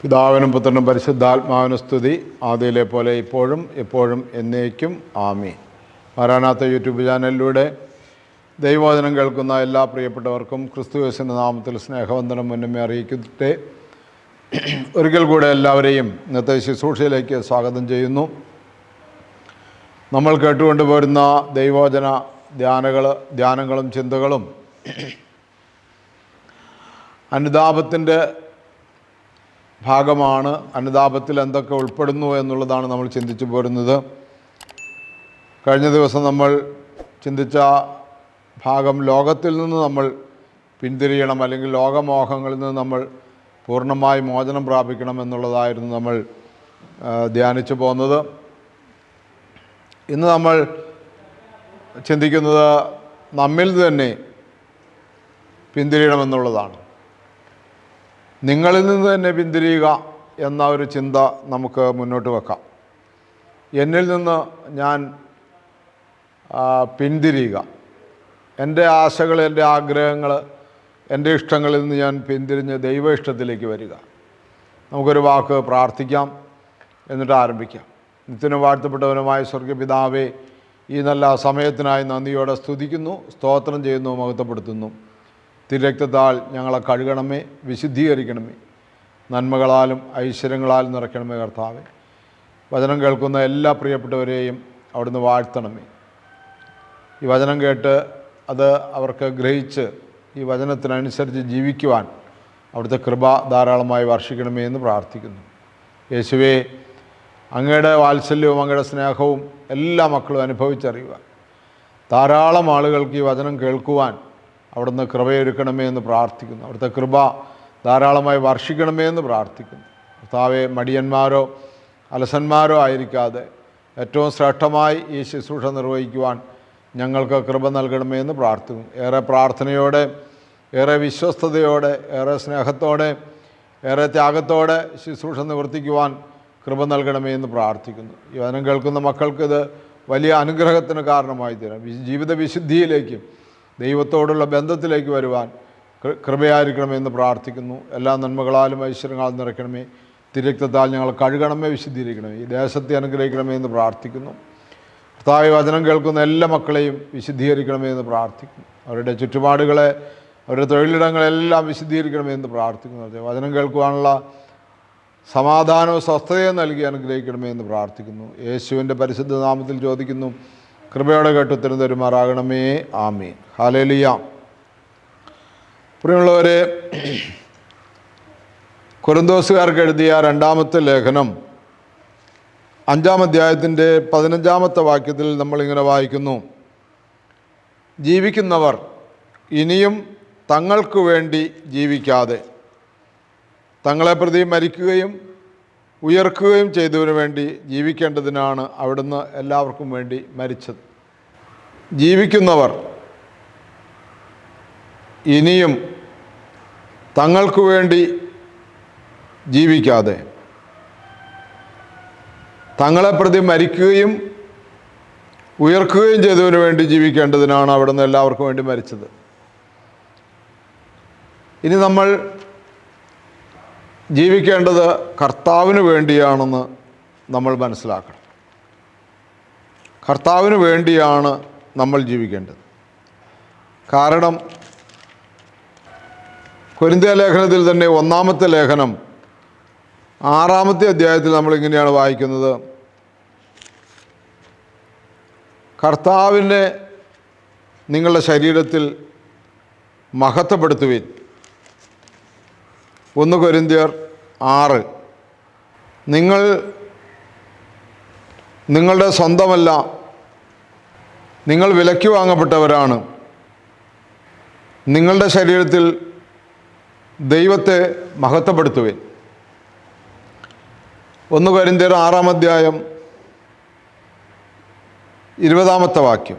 പിതാവിനും പുത്രനും പരിശുദ്ധാത്മാവിനും സ്തുതി, ആദിയിലെ പോലെ ഇപ്പോഴും എപ്പോഴും എന്നേക്കും ആമീൻ. മാരാനാത്ത യൂട്യൂബ് ചാനലിലൂടെ ദൈവവചനം കേൾക്കുന്ന എല്ലാ പ്രിയപ്പെട്ടവർക്കും ക്രിസ്തുയേശുവിൻ്റെ നാമത്തിൽ സ്നേഹവന്ദനം മുന്നമേ അറിയിക്കട്ടെ. ഒരിക്കൽ കൂടെ എല്ലാവരെയും ഇന്നത്തെ ശുശ്രൂഷയിലേക്ക് സ്വാഗതം ചെയ്യുന്നു. നമ്മൾ കേട്ടുകൊണ്ടുപോരുന്ന ദൈവവചന ധ്യാനങ്ങളും ചിന്തകളും അനുതാപത്തിൻ്റെ ഭാഗമാണ്. അനുതാപത്തിൽ എന്തൊക്കെ ഉൾപ്പെടുന്നു എന്നുള്ളതാണ് നമ്മൾ ചിന്തിച്ചു പോരുന്നത്. കഴിഞ്ഞ ദിവസം നമ്മൾ ചിന്തിച്ച ഭാഗം ലോകത്തിൽ നിന്ന് നമ്മൾ പിന്തിരിയണം, അല്ലെങ്കിൽ ലോകമോഹങ്ങളിൽ നിന്ന് നമ്മൾ പൂർണ്ണമായി മോചനം പ്രാപിക്കണം എന്നുള്ളതായിരുന്നു നമ്മൾ ധ്യാനിച്ചു പോകുന്നത്. ഇന്ന് നമ്മൾ ചിന്തിക്കുന്നത് നമ്മിൽ തന്നെ പിന്തിരിയണമെന്നുള്ളതാണ്. നിങ്ങളിൽ നിന്ന് തന്നെ പിന്തിരിയുക എന്ന ഒരു ചിന്ത നമുക്ക് മുന്നോട്ട് വെക്കാം. എന്നിൽ നിന്ന് ഞാൻ പിന്തിരിയുക, എൻ്റെ ആശകൾ, എൻ്റെ ആഗ്രഹങ്ങൾ, എൻ്റെ ഇഷ്ടങ്ങളിൽ നിന്ന് ഞാൻ പിന്തിരിഞ്ഞ് ദൈവ ഇഷ്ടത്തിലേക്ക് വരിക. നമുക്കൊരു വാക്ക് പ്രാർത്ഥിക്കാം, എന്നിട്ട് ആരംഭിക്കാം. നിത്യനും വാഴ്ത്തപ്പെട്ടവനുമായ സ്വർഗ്ഗപിതാവേ, ഈ നല്ല സമയത്തിനായി നന്ദിയോടെ സ്തുതിക്കുന്നു, സ്തോത്രം ചെയ്യുന്നു, മഹത്വപ്പെടുത്തുന്നു. തിരുരക്തത്താൽ ഞങ്ങളെ കഴുകണമേ, വിശുദ്ധീകരിക്കണമേ, നന്മകളാലും ഐശ്വര്യങ്ങളാലും നിറയ്ക്കണമേ കർത്താവേ. വചനം കേൾക്കുന്ന എല്ലാ പ്രിയപ്പെട്ടവരെയും അവിടുന്ന് വാഴ്ത്തണമേ. ഈ വചനം കേട്ട് അത് അവർക്ക് ഗ്രഹിച്ച് ഈ വചനത്തിനനുസരിച്ച് ജീവിക്കുവാൻ അവിടുത്തെ കൃപ ധാരാളമായി വർഷിക്കണമേ എന്ന് പ്രാർത്ഥിക്കുന്നു. യേശുവേ, അങ്ങയുടെ വാത്സല്യവും അങ്ങയുടെ സ്നേഹവും എല്ലാ മക്കളും അനുഭവിച്ചറിയുവാൻ, ധാരാളം ആളുകൾക്ക് ഈ വചനം കേൾക്കുവാൻ അവിടുന്ന് കൃപയൊരുക്കണമേ എന്ന് പ്രാർത്ഥിക്കുന്നു. അവിടുത്തെ കൃപ ധാരാളമായി വർഷിക്കണമേ എന്ന് പ്രാർത്ഥിക്കുന്നു. കർത്താവെ, മടിയന്മാരോ അലസന്മാരോ ആയിരിക്കാതെ ഏറ്റവും ശ്രേഷ്ഠമായി ഈ ശുശ്രൂഷ നിർവഹിക്കുവാൻ ഞങ്ങൾക്ക് കൃപ നൽകണമേ എന്ന് പ്രാർത്ഥിക്കുന്നു. ഏറെ പ്രാർത്ഥനയോടെ, ഏറെ വിശ്വസ്തയോടെ, ഏറെ സ്നേഹത്തോടെ, ഏറെ ത്യാഗത്തോടെ ശുശ്രൂഷ നിവർത്തിക്കുവാൻ കൃപ നൽകണമേ എന്ന് പ്രാർത്ഥിക്കുന്നു. ഈ വചനം കേൾക്കുന്ന മക്കൾക്കിത് വലിയ അനുഗ്രഹത്തിന് കാരണമായി തീരാം. ജീവിത വിശുദ്ധിയിലേക്കും ദൈവത്തോടുള്ള ബന്ധത്തിലേക്ക് വരുവാൻ കൃപയായിരിക്കണമെന്ന് പ്രാർത്ഥിക്കുന്നു. എല്ലാ നന്മകളാലും ഐശ്വര്യങ്ങളാലും നിറയ്ക്കണമേ. തിരുരക്തത്താൽ ഞങ്ങൾ കഴുകണമേ, വിശുദ്ധീകരിക്കണമേ. ഈ ദേശത്തെ അനുഗ്രഹിക്കണമേ എന്ന് പ്രാർത്ഥിക്കുന്നു. കർത്താവേ, വചനം കേൾക്കുന്ന എല്ലാ മക്കളെയും വിശുദ്ധീകരിക്കണമേ എന്ന് പ്രാർത്ഥിക്കുന്നു. അവരുടെ ചുറ്റുപാടുകളെ, അവരുടെ തൊഴിലിടങ്ങളെല്ലാം വിശുദ്ധീകരിക്കണമേ എന്ന് പ്രാർത്ഥിക്കുന്നു. വചനം കേൾക്കുവാനുള്ള സമാധാനവും സ്വസ്ഥതയും നൽകി അനുഗ്രഹിക്കണമേ എന്ന് പ്രാർത്ഥിക്കുന്നു. യേശുവിൻ്റെ പരിശുദ്ധ നാമത്തിൽ ചോദിക്കുന്നു, കൃപയോടെ കേട്ട് ഉത്തരം തരുമാറാകണമേ. ആമീൻ. ഹല്ലേലൂയ. പ്രിയമുള്ളവരെ, കൊരിന്തോസുകാർക്ക് എഴുതിയ രണ്ടാമത്തെ ലേഖനം 5-ാം അധ്യായത്തിൻ്റെ 15-ാമത്തെ വാക്യത്തിൽ നമ്മളിങ്ങനെ വായിക്കുന്നു: ജീവിക്കുന്നവർ ഇനിയും തങ്ങൾക്ക് വേണ്ടി ജീവിക്കാതെ തങ്ങളെ പ്രതി മരിക്കുകയും ഉയർക്കുകയും ചെയ്തതിനു വേണ്ടി ജീവിക്കേണ്ടതിനാണ് അവിടുന്ന് എല്ലാവർക്കും വേണ്ടി മരിച്ചത്. ജീവിക്കുന്നവർ ഇനിയും തങ്ങൾക്ക് വേണ്ടി ജീവിക്കാതെ തങ്ങളെ പ്രതി മരിക്കുകയും ഉയർക്കുകയും ചെയ്തതിനു വേണ്ടി ജീവിക്കേണ്ടതിനാണ് അവിടുന്ന് എല്ലാവർക്കും വേണ്ടി മരിച്ചത്. ഇനി നമ്മൾ ജീവിക്കേണ്ടത് കർത്താവിന് വേണ്ടിയാണെന്ന് നമ്മൾ മനസ്സിലാക്കണം. കർത്താവിന് വേണ്ടിയാണ് നമ്മൾ ജീവിക്കേണ്ടത്. കാരണം കൊരിന്ത്യ ലേഖനത്തിൽ തന്നെ 1-ാമത്തെ ലേഖനം 6-ാമത്തെ അധ്യായത്തിൽ നമ്മളിങ്ങനെയാണ് വായിക്കുന്നത്: കർത്താവിനെ നിങ്ങളുടെ ശരീരത്തിൽ മഹത്വപ്പെടുത്തുവിൻ. 1 കൊരിന്ത്യർ 6. നിങ്ങൾ നിങ്ങളുടെ സ്വന്തമല്ല, നിങ്ങൾ വിലയ്ക്ക് വാങ്ങപ്പെട്ടവരാണ്. നിങ്ങളുടെ ശരീരത്തിൽ ദൈവത്തെ മഹത്വപ്പെടുത്തുവിൻ. 1 കൊരിന്ത്യർ 6-ാം അധ്യായം 20-ാമത്തെ വാക്യം: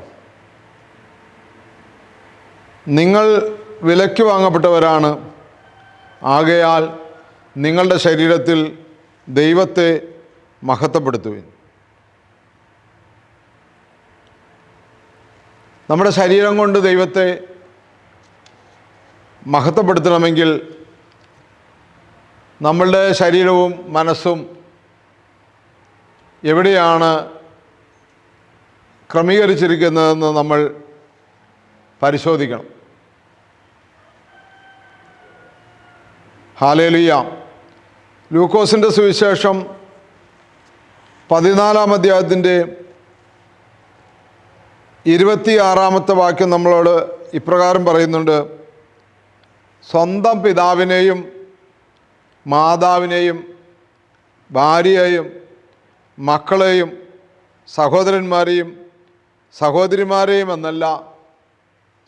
നിങ്ങൾ വിലയ്ക്ക് വാങ്ങപ്പെട്ടവരാണ്, ആകയാൽ നിങ്ങളുടെ ശരീരത്തിൽ ദൈവത്തെ മഹത്വപ്പെടുത്തുവിൻ. നമ്മുടെ ശരീരം കൊണ്ട് ദൈവത്തെ മഹത്വപ്പെടുത്തണമെങ്കിൽ നമ്മളുടെ ശരീരവും മനസ്സും എവിടെയാണ് ക്രമീകരിച്ചിരിക്കുന്നതെന്ന് നമ്മൾ പരിശോധിക്കണം. ഹല്ലേലൂയ. ലൂക്കോസിൻ്റെ സുവിശേഷം 14-ാം അധ്യായത്തിൻ്റെ 26-ാമത്തെ വാക്യം നമ്മളോട് ഇപ്രകാരം പറയുന്നുണ്ട്: സ്വന്തം പിതാവിനെയും മാതാവിനെയും ഭാര്യയെയും മക്കളെയും സഹോദരന്മാരെയും സഹോദരിമാരെയും എന്നല്ല,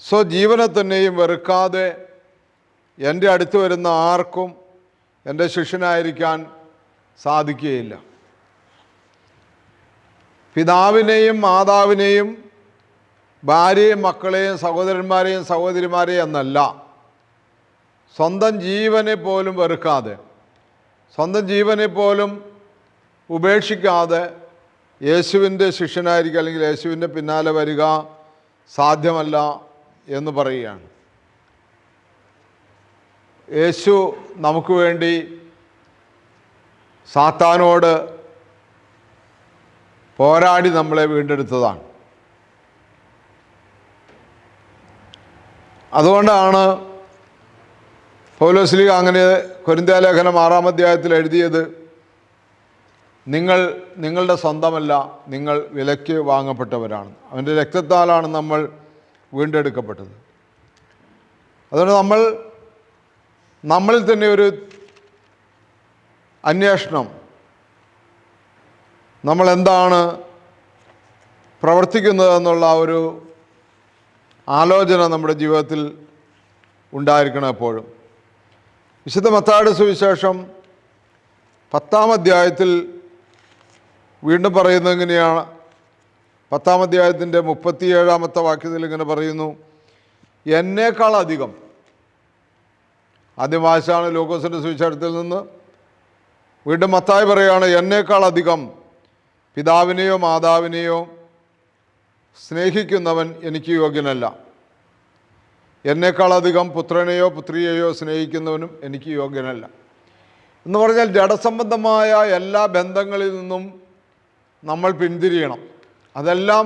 സ്വജീവനെ തന്നെയും വെറുക്കാതെ എൻ്റെ അടുത്ത് വരുന്ന ആർക്കും എൻ്റെ ശിഷ്യനായിരിക്കാൻ സാധിക്കുകയില്ല. പിതാവിനെയും മാതാവിനെയും ഭാര്യയും മക്കളെയും സഹോദരന്മാരെയും സഹോദരിമാരെയും എന്നല്ല, സ്വന്തം ജീവനെ പോലും വെറുക്കാതെ, സ്വന്തം ജീവനെ പോലും ഉപേക്ഷിക്കാതെ യേശുവിൻ്റെ ശിഷ്യനായിരിക്കുക അല്ലെങ്കിൽ യേശുവിൻ്റെ പിന്നാലെ വരിക സാധ്യമല്ല എന്ന് പറയുകയാണ്. യേശു നമുക്ക് വേണ്ടി സാത്താനോട് പോരാടി നമ്മളെ വീണ്ടെടുത്തതാണ്. അതുകൊണ്ടാണ് പൗലോസ്ലീഹ അങ്ങനെ കൊരിന്ത്യലേഖനം 6-ാം അധ്യായത്തിൽ എഴുതിയത്: നിങ്ങളുടെ സ്വന്തമല്ല, നിങ്ങൾ വിലയ്ക്ക് വാങ്ങപ്പെട്ടവരാണ്. അവൻ്റെ രക്തത്താലാണ് നമ്മൾ വീണ്ടെടുക്കപ്പെട്ടത്. അതുകൊണ്ട് നമ്മളിൽ തന്നെ ഒരു അന്വേഷണം, നമ്മൾ എന്താണ് പ്രവർത്തിക്കുന്നത് എന്നുള്ള ഒരു ആലോചന നമ്മുടെ ജീവിതത്തിൽ ഉണ്ടായിരിക്കണം എപ്പോഴും. വിശുദ്ധ മത്തായിയുടെ സുവിശേഷം 10-ാം അധ്യായത്തിൽ വീണ്ടും പറയുന്നത് എങ്ങനെയാണ്? 10-ാം അധ്യായത്തിൻ്റെ 37-ാമത്തെ വാക്യത്തിൽ ഇങ്ങനെ പറയുന്നു: എന്നേക്കാൾ അധികം. ആദ്യം വായിച്ചാണ് ലൂക്കോസിൻ്റെ സുവിശേഷത്തിൽ നിന്ന്. വീണ്ടും മത്തായി പറയുകയാണ്: എന്നേക്കാൾ അധികം പിതാവിനെയോ മാതാവിനെയോ സ്നേഹിക്കുന്നവൻ എനിക്ക് യോഗ്യനല്ല. എന്നേക്കാൾ അധികം പുത്രനെയോ പുത്രിയെയോ സ്നേഹിക്കുന്നവനും എനിക്ക് യോഗ്യനല്ല. എന്ന് പറഞ്ഞാൽ ജഡസംബന്ധമായ എല്ലാ ബന്ധങ്ങളിൽ നിന്നും നമ്മൾ പിന്തിരിയണം. അതെല്ലാം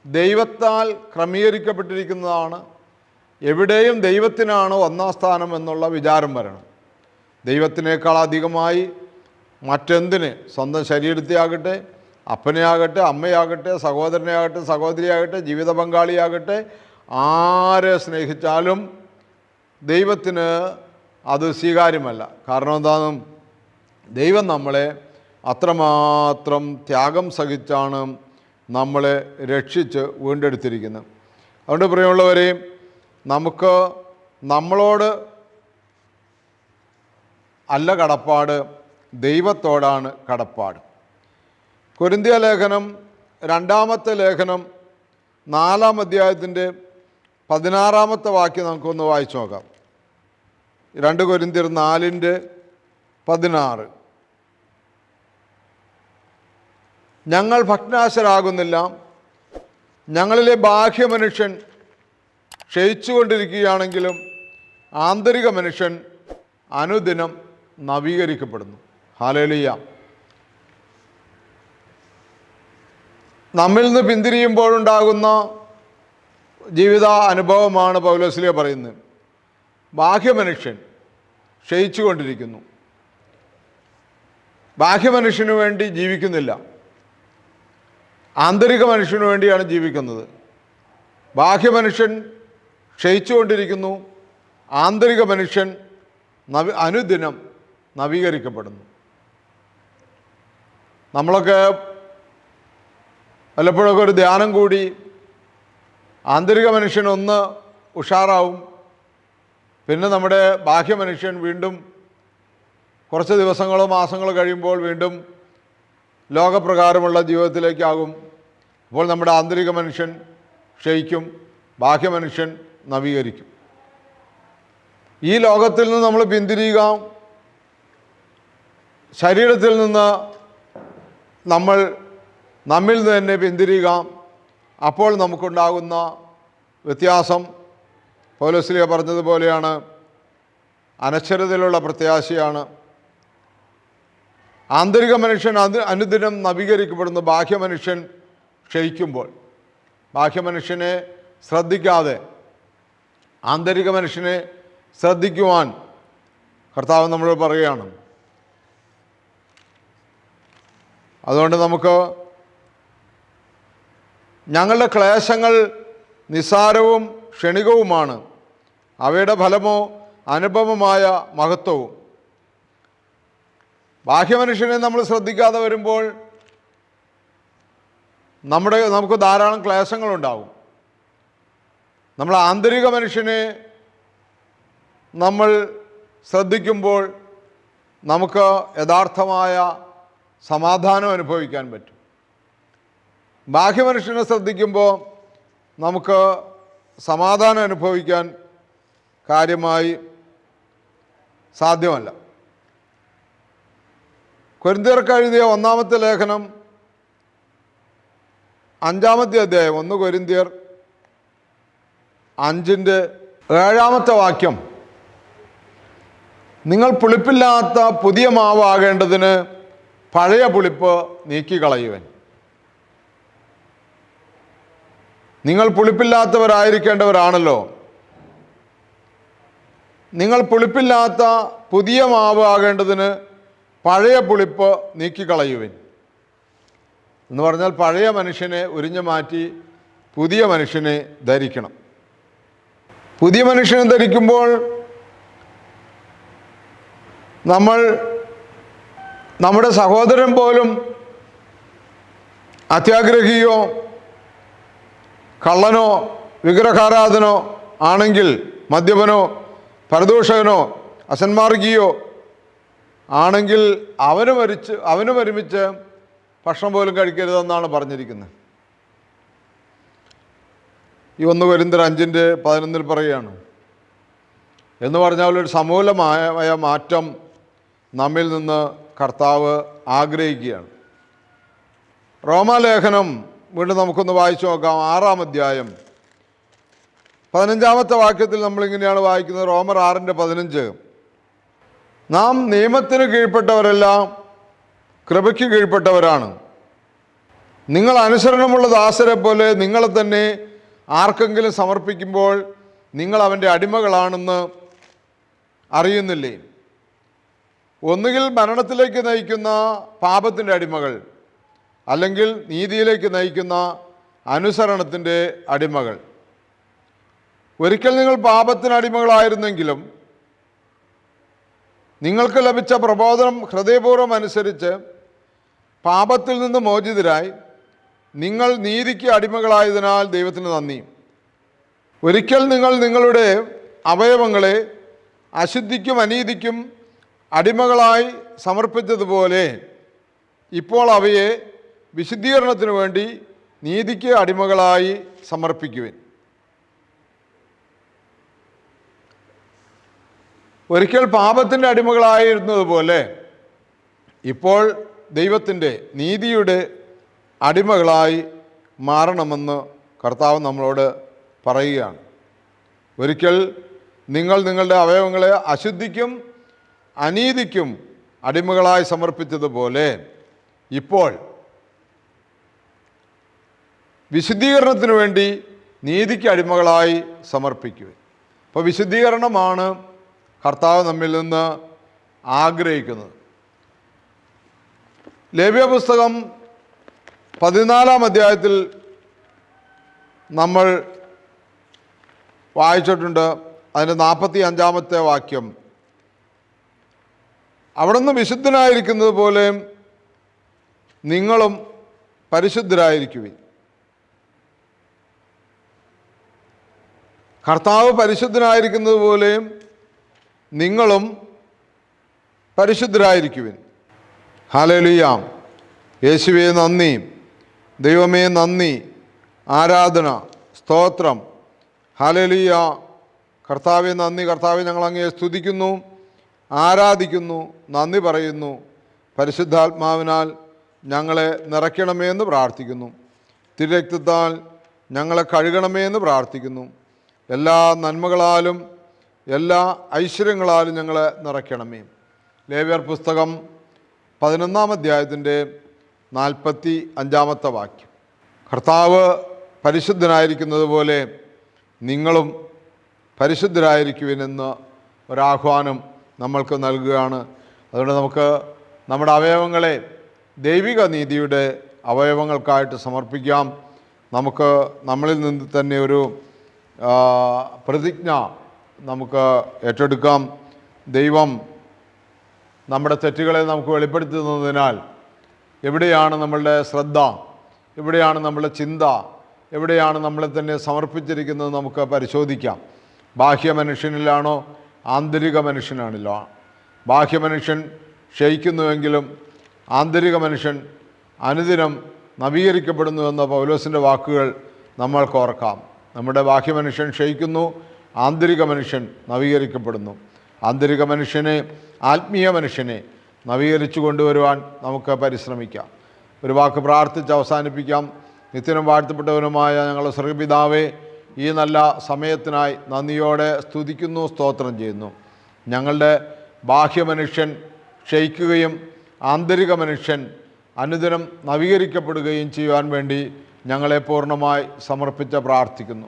ദൈവത്താൽ ക്രമീകരിക്കപ്പെട്ടിരിക്കുന്നതാണ്. എവിടെയും ദൈവത്തിനാണ് ഒന്നാം സ്ഥാനം എന്നുള്ള വിചാരം വരണം. ദൈവത്തിനേക്കാൾ അധികമായി മറ്റെന്തിന്, സ്വന്തം ശരീരത്തെ ആകട്ടെ, അപ്പനെ ആകട്ടെ, അമ്മയാകട്ടെ, സഹോദരനെ ആകട്ടെ, സഹോദരിയാകട്ടെ, ജീവിത പങ്കാളിയാകട്ടെ, ആരെ സ്നേഹിച്ചാലും ദൈവത്തിന് അത് സ്വീകാര്യമല്ല. കാരണം എന്താണ്? ദൈവം നമ്മളെ അത്രമാത്രം ത്യാഗം സഹിച്ചാണ് നമ്മളെ രക്ഷിച്ച് വീണ്ടെടുത്തിരിക്കുന്നത്. അതുകൊണ്ട് പ്രിയമുള്ളവരെ, നമുക്ക് നമ്മളോട് അല്ല കടപ്പാട്, ദൈവത്തോടാണ് കടപ്പാട്. കൊരിന്ത്യ ലേഖനം 2-ാമത്തെ ലേഖനം 4-ാം അധ്യായത്തിൻ്റെ 16-ാമത്തെ വാക്യം നമുക്കൊന്ന് വായിച്ചു നോക്കാം. 2 കൊരിന്ത്യർ 4:16. ഞങ്ങൾ ഭഗ്നാശരാകുന്നില്ല, ഞങ്ങളിലെ ബാഹ്യമനുഷ്യൻ ക്ഷയിച്ചുകൊണ്ടിരിക്കുകയാണെങ്കിലും ആന്തരിക മനുഷ്യൻ അനുദിനം നവീകരിക്കപ്പെടുന്നു. ഹല്ലേലൂയ. നമ്മിൽ നിന്ന് പിന്തിരിയുമ്പോഴുണ്ടാകുന്ന ജീവിത അനുഭവമാണ് പൗലോസ്ലീഹ പറയുന്നത്. ബാഹ്യമനുഷ്യൻ ക്ഷയിച്ചുകൊണ്ടിരിക്കുന്നു. ബാഹ്യമനുഷ്യന് വേണ്ടി ജീവിക്കുന്നില്ല, ആന്തരിക മനുഷ്യന് വേണ്ടിയാണ് ജീവിക്കുന്നത്. ബാഹ്യമനുഷ്യൻ ക്ഷയിച്ചുകൊണ്ടിരിക്കുന്നു, ആന്തരിക മനുഷ്യൻ അനുദിനം നവീകരിക്കപ്പെടുന്നു. നമ്മളൊക്കെ വല്ലപ്പോഴൊക്കെ ഒരു ധ്യാനം കൂടി ആന്തരിക മനുഷ്യൻ ഒന്ന് ഉഷാറാവും, പിന്നെ നമ്മുടെ ബാഹ്യമനുഷ്യൻ വീണ്ടും കുറച്ച് ദിവസങ്ങളോ മാസങ്ങളോ കഴിയുമ്പോൾ വീണ്ടും ലോകപ്രകാരമുള്ള ജീവിതത്തിലേക്കാകും. അപ്പോൾ നമ്മുടെ ആന്തരിക മനുഷ്യൻ ക്ഷയിക്കും, ബാഹ്യമനുഷ്യൻ നവീകരിക്കും. ഈ ലോകത്തിൽ നിന്ന് നമ്മൾ പിന്തിരിയുക, ശരീരത്തിൽ നിന്ന് നമ്മിൽ നിന്ന് തന്നെ പിന്തിരിയുക. അപ്പോൾ നമുക്കുണ്ടാകുന്ന വ്യത്യാസം പൗലോസ്ലീഹ പറഞ്ഞതുപോലെയാണ്, അനശ്വരതയിലുള്ള പ്രത്യാശയാണ്. ആന്തരിക മനുഷ്യൻ അനുദിനം നവീകരിക്കപ്പെടുന്നു. ബാഹ്യ മനുഷ്യൻ ക്ഷയിക്കുമ്പോൾ ബാഹ്യ മനുഷ്യനെ ശ്രദ്ധിക്കാതെ ആന്തരിക മനുഷ്യനെ ശ്രദ്ധിക്കുവാൻ കർത്താവ് നമ്മളോട് പറയുകയാണ്. അതുകൊണ്ട് നമുക്ക് ഞങ്ങളുടെ ക്ലേശങ്ങൾ നിസ്സാരവും ക്ഷണികവുമാണ്, അവയുടെ ഫലമോ അനുപമമായ മഹത്വവും. ബാഹ്യമനുഷ്യനെ നമ്മൾ ശ്രദ്ധിക്കാതെ വരുമ്പോൾ നമുക്ക് ധാരാളം ക്ലേശങ്ങളുണ്ടാകും. നമ്മൾ ആന്തരിക മനുഷ്യനെ നമ്മൾ ശ്രദ്ധിക്കുമ്പോൾ നമുക്ക് യഥാർത്ഥമായ സമാധാനം അനുഭവിക്കാൻ പറ്റും. ബാഹ്യമനുഷ്യനെ ശ്രദ്ധിക്കുമ്പോൾ നമുക്ക് സമാധാനം അനുഭവിക്കാൻ കാര്യമായി സാധ്യമല്ല. കൊരിന്ത്യർക്ക് എഴുതിയ 1-ാമത്തെ ലേഖനം 5-ാമത്തെ അധ്യായം 1 കൊരിന്ത്യർ 5:7 വാക്യം, നിങ്ങൾ പുളിപ്പില്ലാത്ത പുതിയ മാവാകേണ്ടതിന് പഴയ പുളിപ്പ് നീക്കിക്കളയുവൻ. നിങ്ങൾ പുളിപ്പില്ലാത്തവരായിരിക്കേണ്ടവരാണല്ലോ. നിങ്ങൾ പുളിപ്പില്ലാത്ത പുതിയ മാവ് ആകേണ്ടതിന് പഴയ പുളിപ്പ് നീക്കിക്കളയുവിൻ എന്ന് പറഞ്ഞാൽ പഴയ മനുഷ്യനെ ഉരിഞ്ഞു മാറ്റി പുതിയ മനുഷ്യനെ ധരിക്കണം. പുതിയ മനുഷ്യനെ ധരിക്കുമ്പോൾ നമ്മൾ നമ്മുടെ സഹോദരൻ പോലും അത്യാഗ്രഹിയോ കള്ളനോ വിഗ്രഹാരാധനോ ആണെങ്കിൽ, മദ്യപനോ പരദൂഷകനോ അസന്മാർഗിയോ ആണെങ്കിൽ അവനും ഒരുമിച്ച് ഭക്ഷണം പോലും കഴിക്കരുതെന്നാണ് പറഞ്ഞിരിക്കുന്നത്. ഈ 1 കൊരിന്ത്യർ 5:11 പറയുകയാണ്. എന്ന് പറഞ്ഞാൽ ഒരു സമൂലമായ മാറ്റം നമ്മിൽ നിന്ന് കർത്താവ് ആഗ്രഹിക്കുകയാണ്. റോമാലേഖനം വീണ്ടും നമുക്കൊന്ന് വായിച്ചു നോക്കാം. 6-ാം അധ്യായം 15-ാമത്തെ വാക്യത്തിൽ നമ്മളിങ്ങനെയാണ് വായിക്കുന്നത്. റോമർ 6:15, നാം നിയമത്തിന് കീഴ്പ്പെട്ടവരെല്ലാം കൃപയ്ക്ക് കീഴ്പ്പെട്ടവരാണ്. നിങ്ങൾ അനുസരണമുള്ള ദാസരെ പോലെ നിങ്ങളെ തന്നെ ആർക്കെങ്കിലും സമർപ്പിക്കുമ്പോൾ നിങ്ങൾ അവൻ്റെ അടിമകളാണെന്ന് അറിയുന്നില്ലേ? ഒന്നുകിൽ മരണത്തിലേക്ക് നയിക്കുന്ന പാപത്തിൻ്റെ അടിമകൾ, അല്ലെങ്കിൽ നീതിയിലേക്ക് നയിക്കുന്ന അനുസരണത്തിൻ്റെ അടിമകൾ. ഒരിക്കൽ നിങ്ങൾ പാപത്തിന് അടിമകളായിരുന്നെങ്കിലും നിങ്ങൾക്ക് ലഭിച്ച പ്രബോധനം ഹൃദയപൂർവ്വം അനുസരിച്ച് പാപത്തിൽ നിന്ന് മോചിതരായി നിങ്ങൾ നീതിക്ക് അടിമകളായതിനാൽ ദൈവത്തിന് നന്ദി. ഒരിക്കൽ നിങ്ങൾ നിങ്ങളുടെ അവയവങ്ങളെ അശുദ്ധിക്കും അനീതിക്കും അടിമകളായി സമർപ്പിച്ചതുപോലെ ഇപ്പോൾ അവയെ വിശുദ്ധീകരണത്തിനു വേണ്ടി നീതിക്ക് അടിമകളായി സമർപ്പിക്കുവിൻ. ഒരിക്കൽ പാപത്തിൻ്റെ അടിമകളായിരുന്നതുപോലെ ഇപ്പോൾ ദൈവത്തിൻ്റെ നീതിയുടെ അടിമകളായി മാറണമെന്ന് കർത്താവ് നമ്മളോട് പറയുകയാണ്. ഒരിക്കൽ നിങ്ങൾ നിങ്ങളുടെ അവയവങ്ങളെ അശുദ്ധിക്കും അനീതിക്കും അടിമകളായി സമർപ്പിച്ചതുപോലെ ഇപ്പോൾ വിശുദ്ധീകരണത്തിനു വേണ്ടി നീതിക്ക് അടിമകളായി സമർപ്പിക്കുക. അപ്പോൾ വിശുദ്ധീകരണമാണ് കർത്താവ് നമ്മിൽ നിന്ന് ആഗ്രഹിക്കുന്നത്. ലേവ്യ പുസ്തകം 14-ാം അധ്യായത്തിൽ നമ്മൾ വായിച്ചിട്ടുണ്ട്. അതിൻ്റെ 45-ാമത്തെ വാക്യം, അവിടുന്ന് വിശുദ്ധനായിരിക്കുന്നത് പോലെ നിങ്ങളും പരിശുദ്ധരായിരിക്കുവിൻ. കർത്താവ് പരിശുദ്ധനായിരിക്കുന്നത് പോലെയും നിങ്ങളും പരിശുദ്ധരായിരിക്കുവിൻ. ഹല്ലേലൂയ. യേശുവേ നന്ദി, ദൈവമേ നന്ദി, ആരാധന, സ്തോത്രം. ഹല്ലേലൂയ. കർത്താവെ നന്ദി. കർത്താവെ ഞങ്ങൾ അങ്ങയെ സ്തുതിക്കുന്നു, ആരാധിക്കുന്നു, നന്ദി പറയുന്നു. പരിശുദ്ധാത്മാവിനാൽ ഞങ്ങളെ നിറയ്ക്കണമേ എന്ന് പ്രാർത്ഥിക്കുന്നു. തിരുരക്തത്താൽ ഞങ്ങളെ കഴുകണമേ എന്ന് പ്രാർത്ഥിക്കുന്നു. എല്ലാ നന്മകളാലും എല്ലാ ഐശ്വര്യങ്ങളാലും ഞങ്ങളെ നിറയ്ക്കണമേ. ലേവ്യർ പുസ്തകം 11-ാം അധ്യായത്തിൻ്റെ 45-ാമത്തെ വാക്യം. കർത്താവ് പരിശുദ്ധനായിരിക്കുന്നത് പോലെ നിങ്ങളും പരിശുദ്ധരായിരിക്കുവിനെന്ന് ഒരാഹ്വാനം നമ്മൾക്ക് നൽകുകയാണ്. അതുകൊണ്ട് നമുക്ക് നമ്മുടെ അവയവങ്ങളെ ദൈവിക നീതിയുടെ അവയവങ്ങൾക്കായിട്ട് സമർപ്പിക്കാം. നമുക്ക് നമ്മളിൽ നിന്ന് തന്നെ ഒരു പ്രതിജ്ഞ നമുക്ക് ഏറ്റെടുക്കാം. ദൈവം നമ്മുടെ തെറ്റുകളെ നമുക്ക് വെളിപ്പെടുത്തി തന്നതിനാൽ എവിടെയാണ് നമ്മളുടെ ശ്രദ്ധ, എവിടെയാണ് നമ്മളുടെ ചിന്ത, എവിടെയാണ് നമ്മളെ തന്നെ സമർപ്പിച്ചിരിക്കുന്നത് നമുക്ക് പരിശോധിക്കാം. ബാഹ്യ മനുഷ്യനിലാണോ ആന്തരിക മനുഷ്യനാണല്ലോ? ബാഹ്യ മനുഷ്യൻ ക്ഷയിക്കുന്നുവെങ്കിലും ആന്തരിക മനുഷ്യൻ അനുദിനം നവീകരിക്കപ്പെടുന്നുവെന്ന പൗലോസിൻ്റെ വാക്കുകൾ നമ്മൾക്ക് ഓർക്കാം. നമ്മുടെ ബാഹ്യ മനുഷ്യൻ ക്ഷയിക്കുന്നു, ആന്തരിക മനുഷ്യൻ നവീകരിക്കപ്പെടുന്നു. ആന്തരിക മനുഷ്യനെ, ആത്മീയ മനുഷ്യനെ നവീകരിച്ചു കൊണ്ടുവരുവാൻ നമുക്ക് പരിശ്രമിക്കാം. ഒരു വാക്ക് പ്രാർത്ഥിച്ച് അവസാനിപ്പിക്കാം. നിത്യനും വാഴ്ത്തപ്പെട്ടവനുമായ ഞങ്ങളുടെ സ്വർഗ്ഗപിതാവേ, ഈ നല്ല സമയത്തിനായി നന്ദിയോടെ സ്തുതിക്കുന്നു, സ്തോത്രം ചെയ്യുന്നു. ഞങ്ങളുടെ ബാഹ്യ മനുഷ്യൻ ക്ഷയിക്കുകയും ആന്തരിക മനുഷ്യൻ അനുദിനം നവീകരിക്കപ്പെടുകയും ചെയ്യുവാൻ വേണ്ടി ഞങ്ങളെ പൂർണ്ണമായി സമർപ്പിച്ച് പ്രാർത്ഥിക്കുന്നു.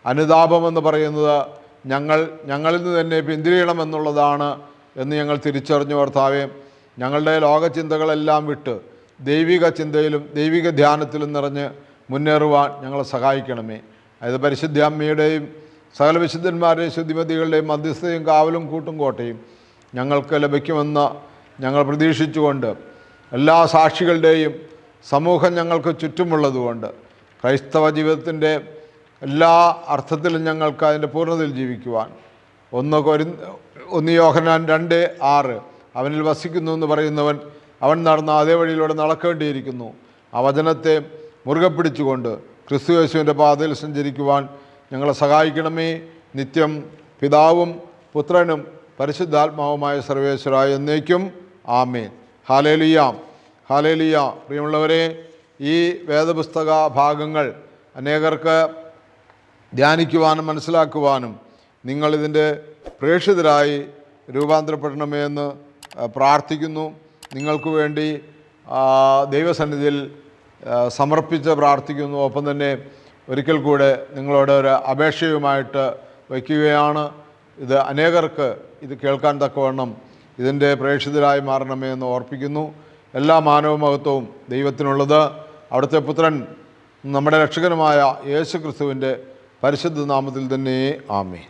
അനുതാപമെന്ന് പറയുന്നത് ഞങ്ങളിൽ നിന്ന് തന്നെ പിന്തിരിയണമെന്നുള്ളതാണ് എന്ന് ഞങ്ങൾ തിരിച്ചറിഞ്ഞു. കർത്താവേ, ഞങ്ങളുടെ ലോകചിന്തകളെല്ലാം വിട്ട് ദൈവിക ചിന്തയിലും ദൈവിക ധ്യാനത്തിലും നിറഞ്ഞ് മുന്നേറുവാൻ ഞങ്ങളെ സഹായിക്കണമേ. അതായത് പരിശുദ്ധ അമ്മയുടെയും സകല വിശുദ്ധന്മാരുടെയും ശുദ്ധിമതികളുടെയും മധ്യസ്ഥയും കാവലും കൂട്ടും കോട്ടയും ഞങ്ങൾക്ക് ലഭിക്കുമെന്ന് ഞങ്ങൾ പ്രതീക്ഷിച്ചുകൊണ്ട്, എല്ലാ സാക്ഷികളുടെയും സമൂഹം ഞങ്ങൾക്ക് ചുറ്റുമുള്ളതുകൊണ്ട് ക്രൈസ്തവ ജീവിതത്തിൻ്റെ എല്ലാ അർത്ഥത്തിലും ഞങ്ങൾക്ക് അതിൻ്റെ പൂർണ്ണതയിൽ ജീവിക്കുവാൻ 1 യോഹന്നാൻ 2:6 അവനിൽ വസിക്കുന്നു എന്ന് പറയുന്നവൻ അവൻ നടന്ന അതേ വഴിയിലൂടെ നടക്കേണ്ടിയിരിക്കുന്നു. ആ വചനത്തെ മുറുകെ പിടിച്ചുകൊണ്ട് ക്രിസ്തു യേശുവിൻ്റെ പാതയിൽ സഞ്ചരിക്കുവാൻ ഞങ്ങളെ സഹായിക്കണമേ. നിത്യം പിതാവും പുത്രനും പരിശുദ്ധാത്മാവുമായ സർവേശ്വരായ എന്നേക്കും ആമേൻ. Hallelujah, hallelujah. പ്രിയമുള്ളവരെ, ഈ വേദപുസ്തക ഭാഗങ്ങൾ അനേകർക്ക് ധ്യാനിക്കുവാനും മനസ്സിലാക്കുവാനും നിങ്ങളിതിൻ്റെ പ്രേക്ഷിതരായി രൂപാന്തരപ്പെടണമേ എന്ന് പ്രാർത്ഥിക്കുന്നു. നിങ്ങൾക്ക് വേണ്ടി ദൈവസന്നിധിയിൽ സമർപ്പിച്ച് പ്രാർത്ഥിക്കുന്നു. ഒപ്പം തന്നെ ഒരിക്കൽ കൂടെ നിങ്ങളോട് ഒരു അപേക്ഷയുമായിട്ട് വയ്ക്കുകയാണ്. ഇത് അനേകർക്ക് ഇത് കേൾക്കാൻ തക്കവണ്ണം ഇതിൻ്റെ പ്രേക്ഷിതരായി മാറണമേ എന്ന് ഓർപ്പിക്കുന്നു. എല്ലാ മാനവ മഹത്വവും ദൈവത്തിനുള്ളത്. അവിടുത്തെ പുത്രൻ നമ്മുടെ രക്ഷകനുമായ യേശു ക്രിസ്തുവിൻ്റെ പരിശുദ്ധ നാമത്തിൽ തന്നെ ആമേൻ.